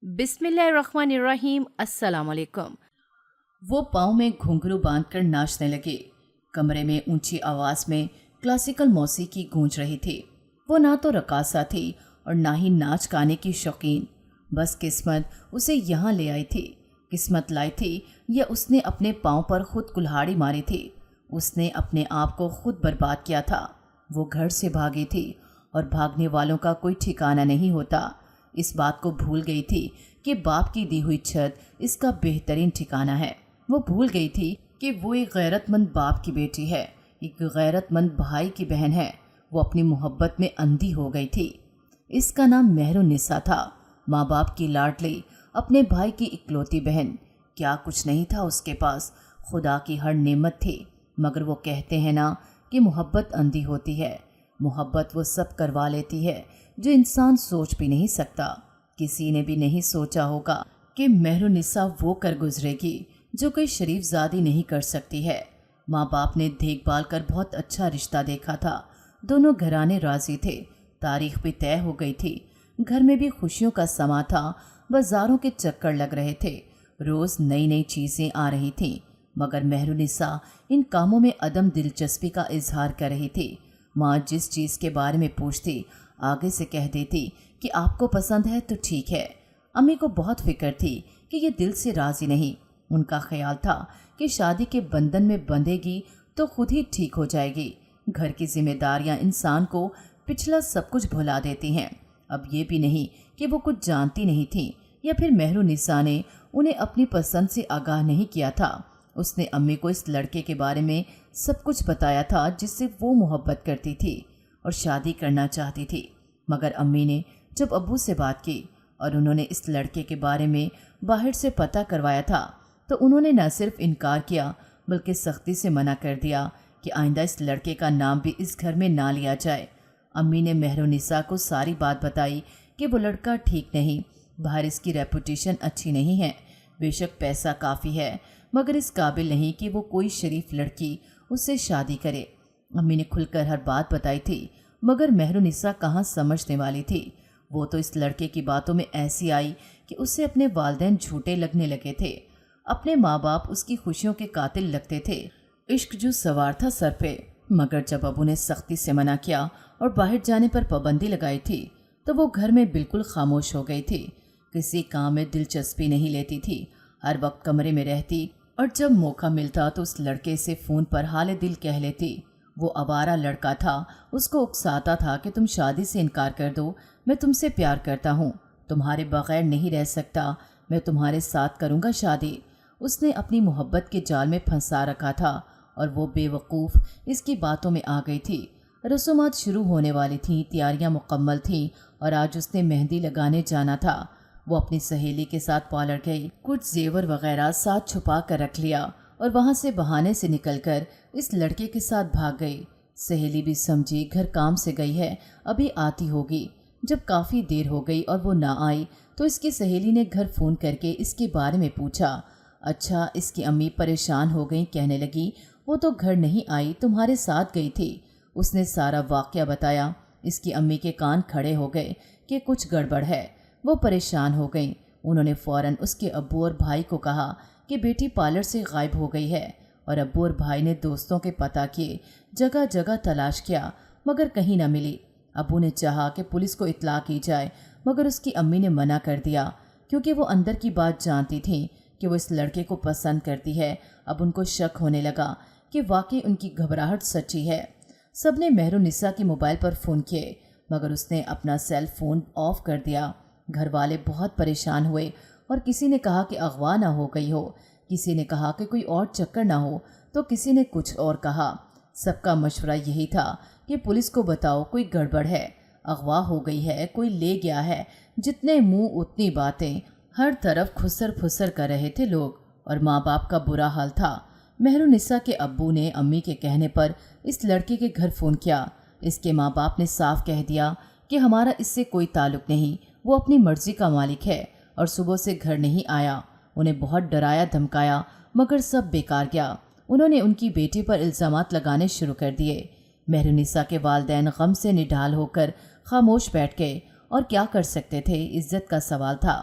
बिस्मिल्लाहिर्रहमानिर्रहीम। अस्सलाम वालेकुम। वो पाँव में घुंघरू बांधकर नाचने लगे। कमरे में ऊंची आवाज में क्लासिकल मौसीकी गूंज रही थी। वो ना तो रकासा थी और ना ही नाच गाने की शौकीन। बस किस्मत उसे यहाँ ले आई थी। किस्मत लाई थी या उसने अपने पाँव पर खुद कुल्हाड़ी मारी थी। उसने अपने आप को खुद बर्बाद किया था। वो घर से भागी थी और भागने वालों का कोई ठिकाना नहीं होता। इस बात को भूल गई थी कि बाप की दी हुई छत इसका बेहतरीन ठिकाना है। वो भूल गई थी कि वो एक गैरतमंद बाप की बेटी है, एक गैरतमंद भाई की बहन है। वो अपनी मोहब्बत में अंधी हो गई थी। इसका नाम मेहरुन्निसा था। माँ बाप की लाडली, अपने भाई की इकलौती बहन। क्या कुछ नहीं था उसके पास, खुदा की हर नेमत थी। मगर वो कहते हैं ना कि मोहब्बत अंधी होती है। मोहब्बत वो सब करवा लेती है जो इंसान सोच भी नहीं सकता। किसी ने भी नहीं सोचा होगा कि मेहरुन्निसा वो कर गुजरेगी जो कोई शरीफजादी नहीं कर सकती है। माँ बाप ने देखभाल कर बहुत अच्छा रिश्ता देखा था। दोनों घराने राजी थे। तारीख भी तय हो गई थी। घर में भी खुशियों का समा था। बाजारों के चक्कर लग रहे थे। रोज़ नई नई चीज़ें आ रही थीं। मगर मेहरुन्निसा इन कामों में अदम दिलचस्पी का इजहार कर रही थी। माँ जिस चीज़ के बारे में पूछती आगे से कह देती कि आपको पसंद है तो ठीक है। अम्मी को बहुत फिक्र थी कि ये दिल से राज़ी नहीं। उनका ख्याल था कि शादी के बंधन में बंधेगी तो खुद ही ठीक हो जाएगी। घर की जिम्मेदारियां इंसान को पिछला सब कुछ भुला देती हैं। अब ये भी नहीं कि वो कुछ जानती नहीं थी या फिर मेहरुन्निसा ने उन्हें अपनी पसंद से आगाह नहीं किया था। उसने अम्मी को इस लड़के के बारे में सब कुछ बताया था जिससे वो मोहब्बत करती थी और शादी करना चाहती थी। मगर अम्मी ने जब अब्बू से बात की और उन्होंने इस लड़के के बारे में बाहर से पता करवाया था तो उन्होंने न सिर्फ इनकार किया बल्कि सख्ती से मना कर दिया कि आइंदा इस लड़के का नाम भी इस घर में ना लिया जाए। अम्मी ने मेहरुन्निसा को सारी बात बताई कि वो लड़का ठीक नहीं, बाहर इसकी रेपुटेशन अच्छी नहीं है। बेशक पैसा काफ़ी है मगर इस काबिल नहीं कि वो कोई शरीफ लड़की उससे शादी करे। अम्मी ने खुलकर हर बात बताई थी मगर मेहरुन्निसा कहाँ समझने वाली थी। वो तो इस लड़के की बातों में ऐसी आई कि उससे अपने वालिदैन झूठे लगने लगे थे। अपने माँ बाप उसकी खुशियों के कातिल लगते थे। इश्क जो सवार था सर पे। मगर जब अबू ने सख्ती से मना किया और बाहर जाने पर पाबंदी लगाई थी तो वो घर में बिल्कुल खामोश हो गई थी। किसी काम में दिलचस्पी नहीं लेती थी। हर वक्त कमरे में रहती और जब मौका मिलता तो उस लड़के से फ़ोन पर हाल दिल कह लेती। वो आवारा लड़का था। उसको उकसाता था कि तुम शादी से इनकार कर दो, मैं तुमसे प्यार करता हूँ, तुम्हारे बगैर नहीं रह सकता, मैं तुम्हारे साथ करूँगा शादी। उसने अपनी मोहब्बत के जाल में फंसा रखा था और वो बेवकूफ़ इसकी बातों में आ गई थी। रसूमात शुरू होने वाली थीं, तैयारियां मुकम्मल थीं और आज उसने मेहंदी लगाने जाना था। वो अपनी सहेली के साथ पार्लर गई, कुछ जेवर वगैरह साथ छुपा कर रख लिया और वहाँ से बहाने से निकलकर इस लड़के के साथ भाग गई। सहेली भी समझी घर काम से गई है, अभी आती होगी। जब काफ़ी देर हो गई और वो ना आई तो इसकी सहेली ने घर फ़ोन करके इसके बारे में पूछा। अच्छा, इसकी अम्मी परेशान हो गई, कहने लगी वो तो घर नहीं आई, तुम्हारे साथ गई थी। उसने सारा वाक़या बताया। इसकी अम्मी के कान खड़े हो गए कि कुछ गड़बड़ है। वो परेशान हो गई। उन्होंने फ़ौरन उसके अब्बू और भाई को कहा कि बेटी पार्लर से गायब हो गई है और अब्बू और भाई ने दोस्तों के पता किए, जगह जगह तलाश किया मगर कहीं ना मिली। अब्बू ने चाहा कि पुलिस को इत्तला की जाए मगर उसकी अम्मी ने मना कर दिया क्योंकि वो अंदर की बात जानती थी कि वो इस लड़के को पसंद करती है। अब उनको शक होने लगा कि वाकई उनकी घबराहट सच्ची है। सब ने मेहरुन्निसा के मोबाइल पर फ़ोन किए मगर उसने अपना सेल फ़ोन ऑफ कर दिया। घर वाले बहुत परेशान हुए और किसी ने कहा कि अगवा ना हो गई हो, किसी ने कहा कि कोई और चक्कर ना हो, तो किसी ने कुछ और कहा। सबका मशवरा यही था कि पुलिस को बताओ कोई गड़बड़ है, अगवा हो गई है, कोई ले गया है। जितने मुंह उतनी बातें, हर तरफ खुसर फुसर कर रहे थे लोग और माँ बाप का बुरा हाल था। मेहरुन्निसा के अब्बू ने अम्मी के कहने पर इस लड़के के घर फ़ोन किया। इसके माँ बाप ने साफ कह दिया कि हमारा इससे कोई ताल्लुक़ नहीं, वो अपनी मर्ज़ी का मालिक है और सुबह से घर नहीं आया। उन्हें बहुत डराया धमकाया मगर सब बेकार गया। उन्होंने उनकी बेटी पर इल्ज़ामात लगाने शुरू कर दिए। मेहरुन्निसा के वालिदैन गम से निढाल होकर खामोश बैठ गए और क्या कर सकते थे, इज्जत का सवाल था।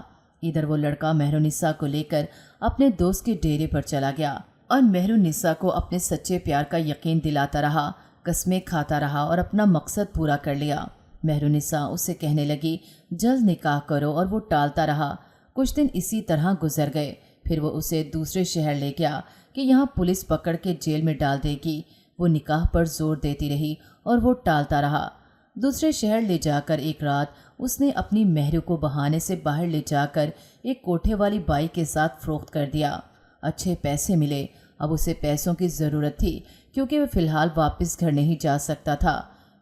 इधर वो लड़का मेहरुनिसा को लेकर अपने दोस्त के डेरे पर चला गया और मेहरुनिसा को अपने सच्चे प्यार का यकीन दिलाता रहा, कस्में खाता रहा और अपना मकसद पूरा कर लिया। मेहरुनिसा उसे कहने लगी जल्द निकाह करो और वो टालता रहा। कुछ दिन इसी तरह गुजर गए। फिर वो उसे दूसरे शहर ले गया कि यहाँ पुलिस पकड़ के जेल में डाल देगी। वो निकाह पर जोर देती रही और वो टालता रहा। दूसरे शहर ले जाकर एक रात उसने अपनी मेहरू को बहाने से बाहर ले जाकर एक कोठे वाली बाई के साथ फरोख्त कर दिया। अच्छे पैसे मिले। अब उसे पैसों की ज़रूरत थी क्योंकि वह फ़िलहाल वापस घर नहीं जा सकता था।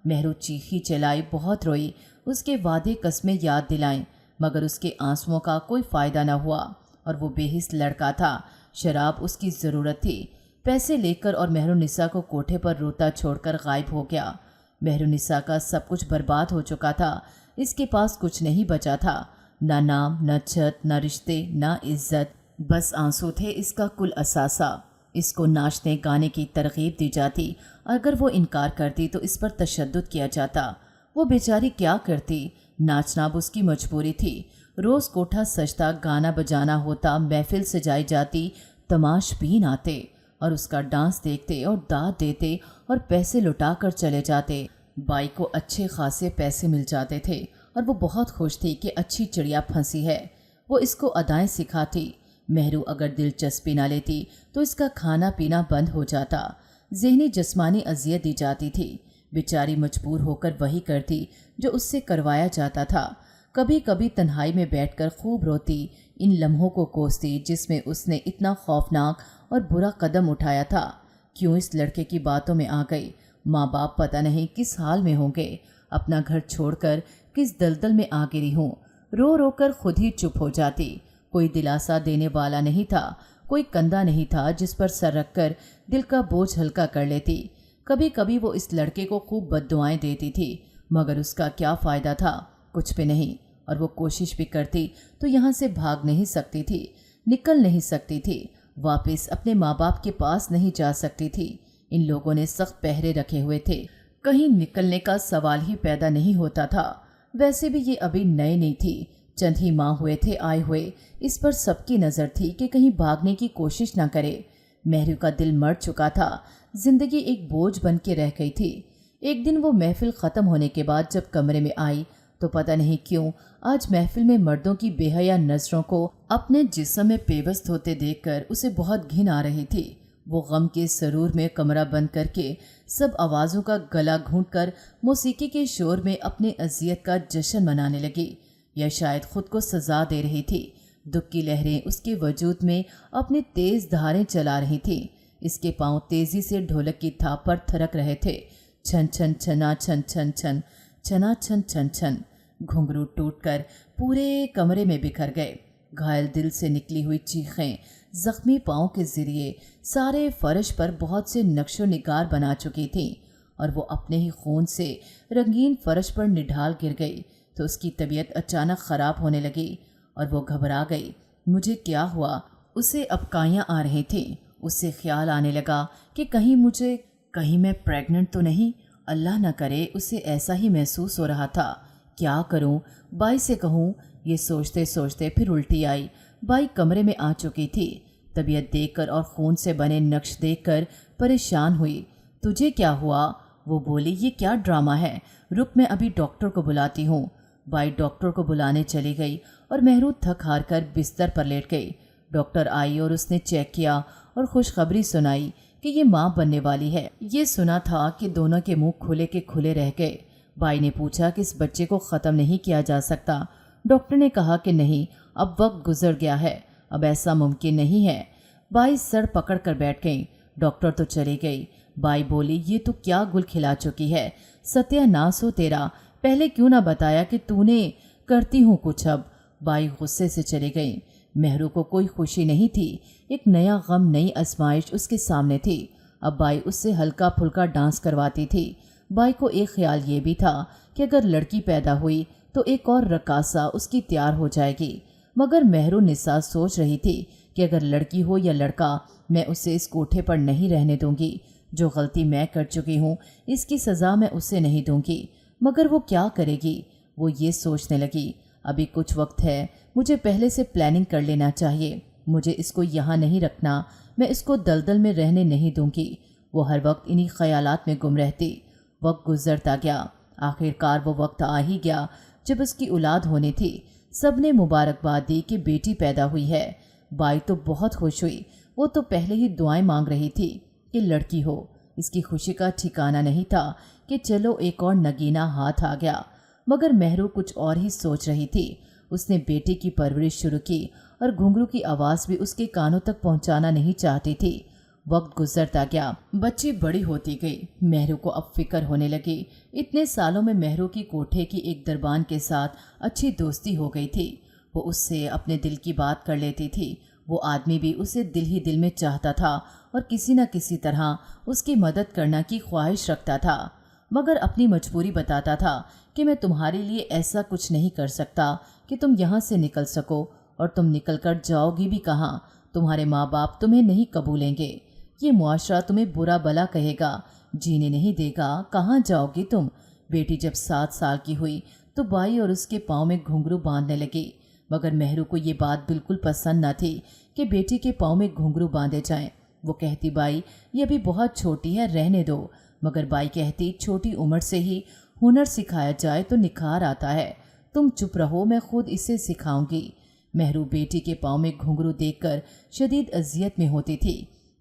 मेहरू चीखी चिल्लाई, बहुत रोई, उसके वादे कस्में याद दिलाएं, मगर उसके आंसुओं का कोई फ़ायदा न हुआ और वो बेहिस लड़का था। शराब उसकी ज़रूरत थी। पैसे लेकर और मेहरुनिसा को कोठे पर रोता छोड़कर गायब हो गया। मेहरुनिसा का सब कुछ बर्बाद हो चुका था। इसके पास कुछ नहीं बचा था, ना नाम, न छत, न रिश्ते, न इज्जत, बस आंसू थे इसका कुल असासा। इसको नाचने गाने की तरगीब दी जाती, अगर वो इनकार करती तो इस पर तशद्दुद किया जाता। वो बेचारी क्या करती, नाचना अब उसकी मजबूरी थी। रोज़ कोठा सजता, गाना बजाना होता, महफिल सजाई जाती, तमाशबीन आते और उसका डांस देखते और दाद देते और पैसे लुटा कर चले जाते। बाई को अच्छे खासे पैसे मिल जाते थे और वो बहुत खुश थी कि अच्छी चिड़िया फंसी है। वो इसको अदाएं सिखाती। मेहरू अगर दिलचस्पी ना लेती तो इसका खाना पीना बंद हो जाता। ज़हनी जिस्मानी अजियत दी जाती थी। बेचारी मजबूर होकर वही करती जो उससे करवाया जाता था। कभी कभी तन्हाई में बैठकर खूब रोती, इन लम्हों को कोसती जिसमें उसने इतना खौफनाक और बुरा कदम उठाया था। क्यों इस लड़के की बातों में आ गई। माँ बाप पता नहीं किस हाल में होंगे। अपना घर छोड़कर किस दलदल में आ गिरी हूँ। रो रो कर खुद ही चुप हो जाती। कोई दिलासा देने वाला नहीं था, कोई कंधा नहीं था जिस पर सर रखकर दिल का बोझ हल्का कर लेती। कभी कभी वो इस लड़के को खूब बद्दुआएं देती थी, मगर उसका क्या फ़ायदा था, कुछ भी नहीं। और वो कोशिश भी करती तो यहाँ से भाग नहीं सकती थी, निकल नहीं सकती थी, वापस अपने माँ बाप के पास नहीं जा सकती थी। इन लोगों ने सख्त पहरे रखे हुए थे, कहीं निकलने का सवाल ही पैदा नहीं होता था। वैसे भी ये अभी नए नहीं थी, चंद ही माह हुए थे आए हुए। इस पर सबकी नज़र थी कि कहीं भागने की कोशिश ना करे। मेहरू का दिल मर चुका था, जिंदगी एक बोझ बन के रह गई थी। एक दिन वो महफिल ख़त्म होने के बाद जब कमरे में आई तो पता नहीं क्यों आज महफिल में मर्दों की बेहया नज़रों को अपने जिस्म में पेवस्त होते देखकर उसे बहुत घिन आ रही थी। वो गम के सरूर में कमरा बंद करके सब आवाज़ों का गला घूंटकर मौसीकी के शोर में अपने अजियत का जश्न मनाने लगी, या शायद खुद को सजा दे रही थी। दुख की लहरें उसके वजूद में अपनी तेज़ धारें चला रही थीं। इसके पांव तेज़ी से ढोलक की थाप पर थरक रहे थे। छन छन छना छन छन छन, छना छन छन छन। घुंघरू टूटकर पूरे कमरे में बिखर गए। घायल दिल से निकली हुई चीखें जख्मी पाँव के ज़रिए सारे फर्श पर बहुत से नक्शो निगार बना चुकी थीं और वो अपने ही खून से रंगीन फर्श पर निढाल गिर गई तो उसकी तबीयत अचानक ख़राब होने लगी और वो घबरा गई। मुझे क्या हुआ? उसे अबकाइयाँ आ रही थीं। उससे ख्याल आने लगा कि कहीं मैं प्रेग्नेंट तो नहीं। अल्लाह न करे उसे ऐसा ही महसूस हो रहा था। क्या करूं? बाई से कहूं? ये सोचते सोचते फिर उल्टी आई। बाई कमरे में आ चुकी थी। तबीयत देखकर और खून से बने नक्श देखकर परेशान हुई। तुझे क्या हुआ? वो बोली, ये क्या ड्रामा है? रुक, मैं अभी डॉक्टर को बुलाती हूँ। बाई डॉक्टर को बुलाने चली गई और मेहरू थक हार कर बिस्तर पर लेट गई। डॉक्टर आई और उसने चेक किया और खुशखबरी सुनाई कि ये माँ बनने वाली है। ये सुना था कि दोनों के मुंह खुले के खुले रह गए। बाई ने पूछा कि इस बच्चे को ख़त्म नहीं किया जा सकता। डॉक्टर ने कहा कि नहीं, अब वक्त गुजर गया है, अब ऐसा मुमकिन नहीं है। बाई सर पकड़ कर बैठ गई। डॉक्टर तो चली गई। बाई बोली, ये तो क्या गुल खिला चुकी है, सत्यानाश हो तेरा। पहले क्यों ना बताया कि तूने? करती हूँ कुछ अब। बाई गुस्से से चली गई। मेहरू को कोई खुशी नहीं थी। एक नया गम, नई आजमाइश उसके सामने थी। अब बाई उससे हल्का फुल्का डांस करवाती थी। बाई को एक ख्याल ये भी था कि अगर लड़की पैदा हुई तो एक और रकासा उसकी तैयार हो जाएगी। मगर मेहरुनिसा सोच रही थी कि अगर लड़की हो या लड़का, मैं उसे इस कोठे पर नहीं रहने दूंगी। जो गलती मैं कर चुकी हूँ इसकी सज़ा मैं उसे नहीं दूंगी। मगर वो क्या करेगी? वो ये सोचने लगी, अभी कुछ वक्त है, मुझे पहले से प्लानिंग कर लेना चाहिए। मुझे इसको यहाँ नहीं रखना, मैं इसको दलदल में रहने नहीं दूंगी। वो हर वक्त इन्हीं ख्यालात में गुम रहती। वक्त गुजरता गया। आखिरकार वो वक्त आ ही गया जब उसकी औलाद होनी थी। सबने मुबारकबाद दी कि बेटी पैदा हुई है। बाई तो बहुत खुश हुई। वो तो पहले ही दुआएं मांग रही थी कि लड़की हो। इसकी खुशी का ठिकाना नहीं था कि चलो एक और नगीना हाथ आ गया। मगर मेहरू कुछ और ही सोच रही थी। उसने बेटी की परवरिश शुरू की और घुंघरू की आवाज़ भी उसके कानों तक पहुंचाना नहीं चाहती थी। वक्त गुजरता गया। बच्ची बड़ी होती गई। मेहरू को अब फिक्र होने लगी। इतने सालों में मेहरू की कोठे की एक दरबान के साथ अच्छी दोस्ती हो गई थी। वो उससे अपने दिल की बात कर लेती थी। वो आदमी भी उसे दिल ही दिल में चाहता था और किसी न किसी तरह उसकी मदद करने की ख्वाहिश रखता था। मगर अपनी मजबूरी बताता था कि मैं तुम्हारे लिए ऐसा कुछ नहीं कर सकता कि तुम यहाँ से निकल सको, और तुम निकल कर जाओगी भी कहाँ। तुम्हारे माँ बाप तुम्हें नहीं कबूलेंगे। ये मुआशरा तुम्हें बुरा भला कहेगा, जीने नहीं देगा। कहाँ जाओगी तुम। बेटी जब 7 साल की हुई तो बाई और उसके पाँव में घुंघरू बांधने लगी। मगर मेहरू को ये बात बिल्कुल पसंद न थी कि बेटी के पाँव में घुंघरू बांधे जाएं। वो कहती, बाई ये अभी बहुत छोटी है, रहने दो। मगर बाई कहती, छोटी उम्र से ही हुनर सिखाया जाए तो निखार आता है। तुम चुप रहो, मैं खुद इसे सिखाऊंगी। मेहरू बेटी के पाँव में घुंघरू देखकर शदीद अजियत में होती थी।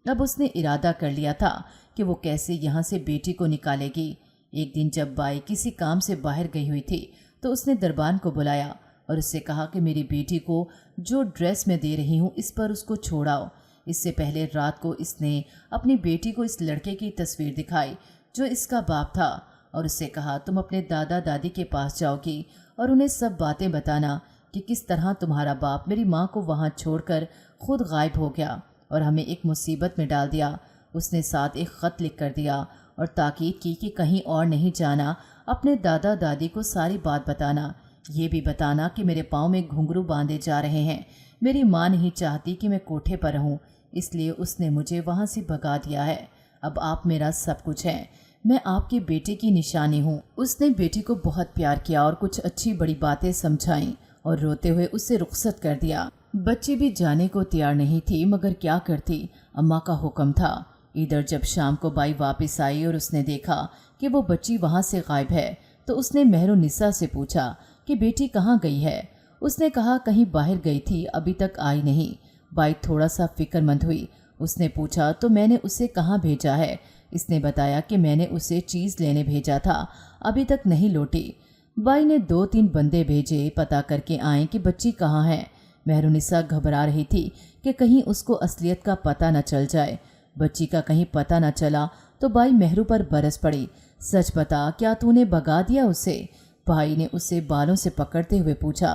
अब उसने इरादा कर लिया था कि वो कैसे यहाँ से बेटी को निकालेगी। एक दिन जब बाई किसी काम से बाहर गई हुई थी तो उसने दरबान को बुलाया और उससे कहा कि मेरी बेटी को जो ड्रेस मैं दे रही हूँ इस पर उसको छोड़ाओ। इससे पहले रात को इसने अपनी बेटी को इस लड़के की तस्वीर दिखाई जो इसका बाप था, और उससे कहा, तुम अपने दादा दादी के पास जाओगी और उन्हें सब बातें बताना कि किस तरह तुम्हारा बाप मेरी माँ को वहाँ छोड़कर खुद गायब हो गया और हमें एक मुसीबत में डाल दिया। उसने साथ एक ख़त लिख कर दिया और ताकीद की कि कहीं और नहीं जाना, अपने दादा दादी को सारी बात बताना। ये भी बताना कि मेरे पाँव में घुंघरू बांधे जा रहे हैं। मेरी माँ नहीं चाहती कि मैं कोठे पर रहूँ, इसलिए उसने मुझे वहाँ से भगा दिया है। अब आप मेरा सब कुछ हैं। मैं आपकी बेटी की निशानी हूँ। उसने बेटी को बहुत प्यार किया और कुछ अच्छी बड़ी बातें समझाईं और रोते हुए उससे रुखसत कर दिया। बच्ची भी जाने को तैयार नहीं थी, मगर क्या करती, अम्मा का हुक्म था। इधर जब शाम को बाई वापस आई और उसने देखा कि वो बच्ची वहाँ से गायब है तो उसने मेहरुनिसा से पूछा कि बेटी कहाँ गई है। उसने कहा, कहीं बाहर गई थी, अभी तक आई नहीं। बाई थोड़ा सा फिक्रमंद हुई। उसने पूछा, तो मैंने उसे कहाँ भेजा है। इसने बताया कि मैंने उसे चीज़ लेने भेजा था, अभी तक नहीं लौटी। बाई ने 2-3 बंदे भेजे, पता करके आए कि बच्ची कहाँ है। मेहरुनिसा घबरा रही थी कि कहीं उसको असलियत का पता न चल जाए। बच्ची का कहीं पता न चला तो बाई मेहरू पर बरस पड़ी। सच बता, क्या तूने भगा दिया उसे? भाई ने उसे बालों से पकड़ते हुए पूछा।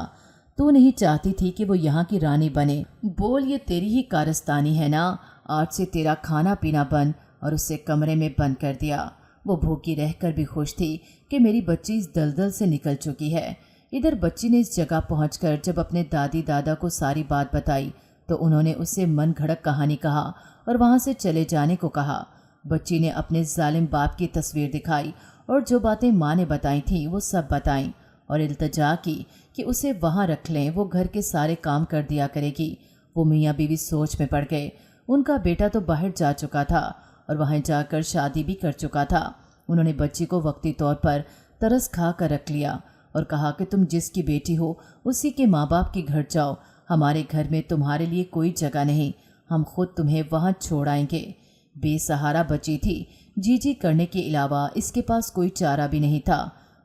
तू नहीं चाहती थी कि वो यहाँ की रानी बने? बोल, ये तेरी ही कारस्तानी है ना? आज से तेरा खाना पीना बंद। और उसे कमरे में बंद कर दिया। वो भूखी रहकर भी खुश थी कि मेरी बच्ची इस दलदल से निकल चुकी है। इधर बच्ची ने इस जगह पहुंचकर जब अपने दादी दादा को सारी बात बताई तो उन्होंने उससे मन घड़क कहानी कहा और वहां से चले जाने को कहा। बच्ची ने अपने जालिम बाप की तस्वीर दिखाई और जो बातें माँ ने बताई थी वो सब बताईं और इल्तजा की कि उसे वहाँ रख लें, वो घर के सारे काम कर दिया करेगी। वो मियाँ बीवी सोच में पड़ गए। उनका बेटा तो बाहर जा चुका था और वहाँ जाकर शादी भी कर चुका था। उन्होंने बच्ची को वक्ती तौर पर तरस खा कर रख लिया और कहा कि तुम जिसकी बेटी हो उसी के माँ बाप के घर जाओ, हमारे घर में तुम्हारे लिए कोई जगह नहीं, हम खुद तुम्हें वहाँ छोड़ आएंगे। बेसहारा बच्ची थी, जी करने के अलावा इसके पास कोई चारा भी नहीं था।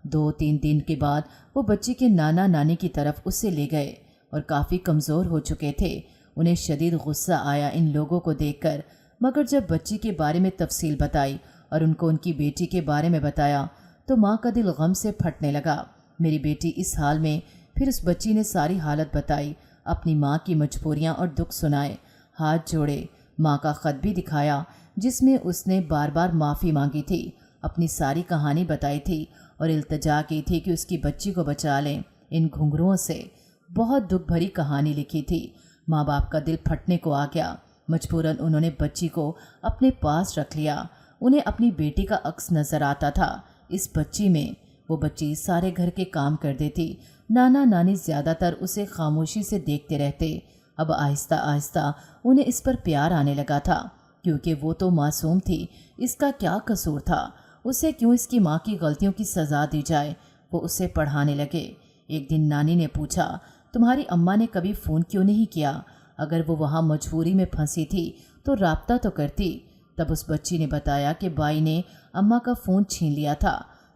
2-3 दिन के बाद वो बच्ची के नाना नानी की तरफ उसे ले गए और काफ़ी कमज़ोर हो चुके थे। उन्हें शदीद गुस्सा आया इन लोगों को देखकर, मगर जब बच्ची के बारे में तफसील बताई और उनको उनकी बेटी के बारे में बताया तो माँ का दिल गम से फटने लगा। मेरी बेटी इस हाल में। फिर उस बच्ची ने सारी हालत बताई, अपनी माँ की मजबूरियाँ और दुख सुनाए, हाथ जोड़े, माँ का ख़त भी दिखाया जिसमें उसने बार बार माफ़ी मांगी थी, अपनी सारी कहानी बताई थी और इल्तजा की थी कि उसकी बच्ची को बचा लें इन घुंघरुओं से। बहुत दुख भरी कहानी लिखी थी। माँ बाप का दिल फटने को आ गया। मजबूरन उन्होंने बच्ची को अपने पास रख लिया। उन्हें अपनी बेटी का अक्स नज़र आता था इस बच्ची में। वो बच्ची सारे घर के काम कर देती। नाना नानी ज़्यादातर उसे खामोशी से देखते रहते। अब आहिस्ता आहिस्ता उन्हें इस पर प्यार आने लगा था, क्योंकि वो तो मासूम थी। इसका क्या कसूर था? उसे क्यों इसकी माँ की गलतियों की सज़ा दी जाए? वो उसे पढ़ाने लगे। एक दिन नानी ने पूछा, तुम्हारी अम्मा ने कभी फ़ोन क्यों नहीं किया? अगर वो वहाँ मजबूरी में फंसी थी तो राब्ता तो करती। तब उस बच्ची ने बताया कि बाई ने अम्मा का फ़ोन छीन लिया था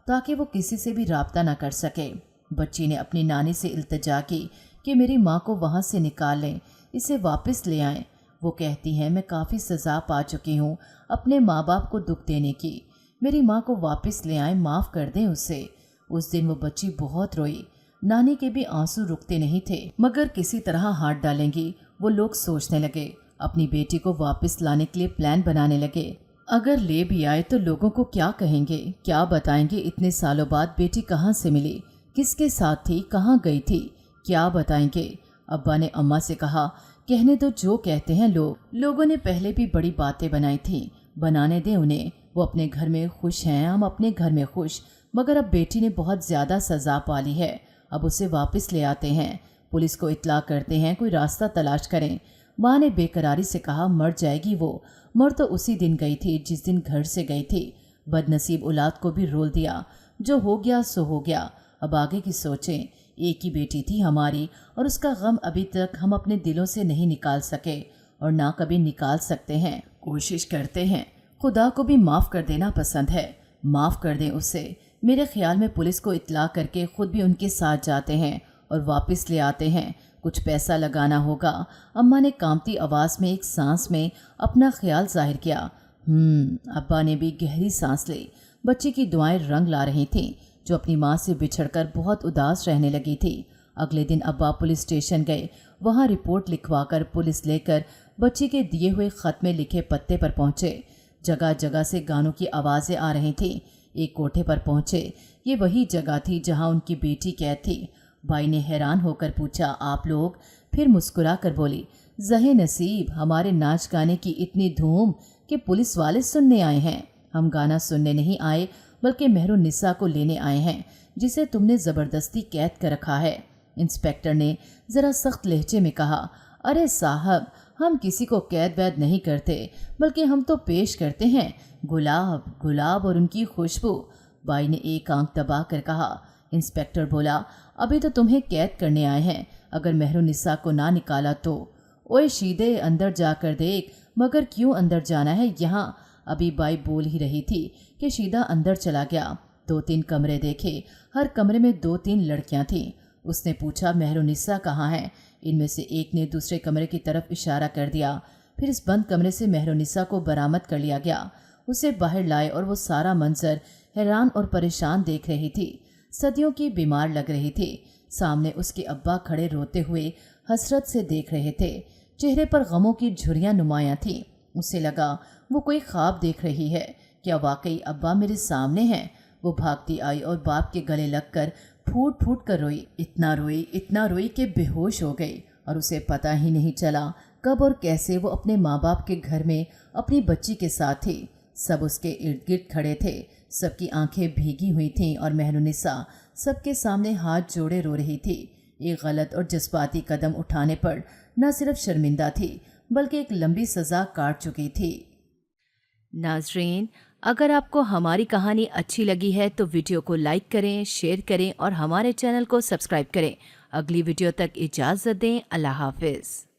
ताकि वो किसी से भी राब्ता ना कर सके। बच्ची ने अपनी नानी से इल्तिजा की कि मेरी माँ को वहाँ से निकाल लें, इसे वापस ले आएं। वो कहती हैं, मैं काफ़ी सज़ा पा चुकी हूँ अपने माँ बाप को दुख देने की। मेरी माँ को वापस ले आएं, माफ़ कर दें उसे। उस दिन वो बच्ची बहुत रोई। नानी के भी आंसू रुकते नहीं थे, मगर किसी तरह हाथ डालेंगी। वो लोग सोचने लगे, अपनी बेटी को वापस लाने के लिए प्लान बनाने लगे। अगर ले भी आए तो लोगों को क्या कहेंगे, क्या बताएंगे? इतने सालों बाद बेटी कहाँ से मिली, किसके साथ थी, कहाँ गई थी, क्या बताएंगे? अब्बा ने अम्मा से कहा, कहने दो जो कहते हैं लोग। लोगों ने पहले भी बड़ी बातें बनाई थी, बनाने दें उन्हें। वो अपने घर में खुश हैं, हम अपने घर में खुश। मगर अब बेटी ने बहुत ज़्यादा सज़ा पाली है, अब उसे वापस ले आते हैं, पुलिस को इत्तला करते हैं, कोई रास्ता तलाश करें। माँ ने बेकरारी से कहा, मर जाएगी वो। मर तो उसी दिन गई थी जिस दिन घर से गई थी। बदनसीब औलाद को भी रोल दिया। जो हो गया सो हो गया, अब आगे की सोचें। एक ही बेटी थी हमारी और उसका गम अभी तक हम अपने दिलों से नहीं निकाल सके और ना कभी निकाल सकते हैं। कोशिश करते हैं, खुदा को भी माफ़ कर देना पसंद है, माफ़ कर दें उसे। मेरे ख्याल में पुलिस को इत्तला करके खुद भी उनके साथ जाते हैं और वापस ले आते हैं। कुछ पैसा लगाना होगा। अम्मा ने कांपती आवाज़ में एक सांस में अपना ख्याल जाहिर किया। अब्बा ने भी गहरी सांस ली। बच्ची की दुआएं रंग ला रही थीं, जो अपनी माँ से बिछड़कर बहुत उदास रहने लगी थी। अगले दिन अब्बा पुलिस स्टेशन गए। वहाँ रिपोर्ट लिखवाकर पुलिस लेकर बच्ची के दिए हुए ख़त में लिखे पत्ते पर पहुँचे। जगह जगह से गानों की आवाज़ें आ रही थीं। एक कोठे पर पहुँचे। ये वही जगह थी जहाँ उनकी बेटी कैद थी। बाई ने हैरान होकर पूछा, आप लोग? फिर मुस्कुरा कर बोली, ज़हे नसीब, हमारे नाच गाने की इतनी धूम कि पुलिस वाले सुनने आए हैं। हम गाना सुनने नहीं आए, बल्कि मेहरुन्निसा को लेने आए हैं, जिसे तुमने ज़बरदस्ती कैद कर रखा है। इंस्पेक्टर ने ज़रा सख्त लहजे में कहा, अरे साहब, हम किसी को कैद वैद नहीं करते, बल्कि हम तो पेश करते हैं गुलाब, गुलाब और उनकी खुशबू। बाई ने एक आंख दबा कर कहा। इंस्पेक्टर बोला, अभी तो तुम्हें कैद करने आए हैं, अगर मेहरुन्निसा को ना निकाला तो। ओए शीदे, अंदर जाकर देख। मगर क्यों अंदर जाना है यहाँ? अभी बाई बोल ही रही थी कि शीदा अंदर चला गया। 2-3 कमरे देखे, हर कमरे में 2-3 लड़कियां थीं। उसने पूछा, मेहरुन्निसा कहाँ है? इनमें से एक ने दूसरे कमरे की तरफ इशारा कर दिया। फिर इस बंद कमरे से मेहरुन्निसा को बरामद कर लिया गया। उसे बाहर लाए और वो सारा मंजर हैरान और परेशान देख रही थी। सदियों की बीमार लग रही थी। सामने उसके अब्बा खड़े रोते हुए हसरत से देख रहे थे। चेहरे पर गमों की झुर्रियाँ नुमायाँ थीं। उसे लगा वो कोई ख्वाब देख रही है। क्या वाकई अब्बा मेरे सामने हैं? वो भागती आई और बाप के गले लगकर फूट फूट कर रोई। इतना रोई कि बेहोश हो गई और उसे पता ही नहीं चला कब और कैसे वो अपने माँ बाप के घर में अपनी बच्ची के साथ थी। सब उसके इर्द गिर्द खड़े थे। सबकी आंखें भीगी हुई थीं और मेहरुन्निसा सबके सामने हाथ जोड़े रो रही थी। एक गलत और जज्बाती कदम उठाने पर न सिर्फ शर्मिंदा थी, बल्कि एक लंबी सज़ा काट चुकी थी। नाजरीन, अगर आपको हमारी कहानी अच्छी लगी है तो वीडियो को लाइक करें, शेयर करें और हमारे चैनल को सब्सक्राइब करें। अगली वीडियो तक इजाज़त दें। अल्लाह हाफिज़।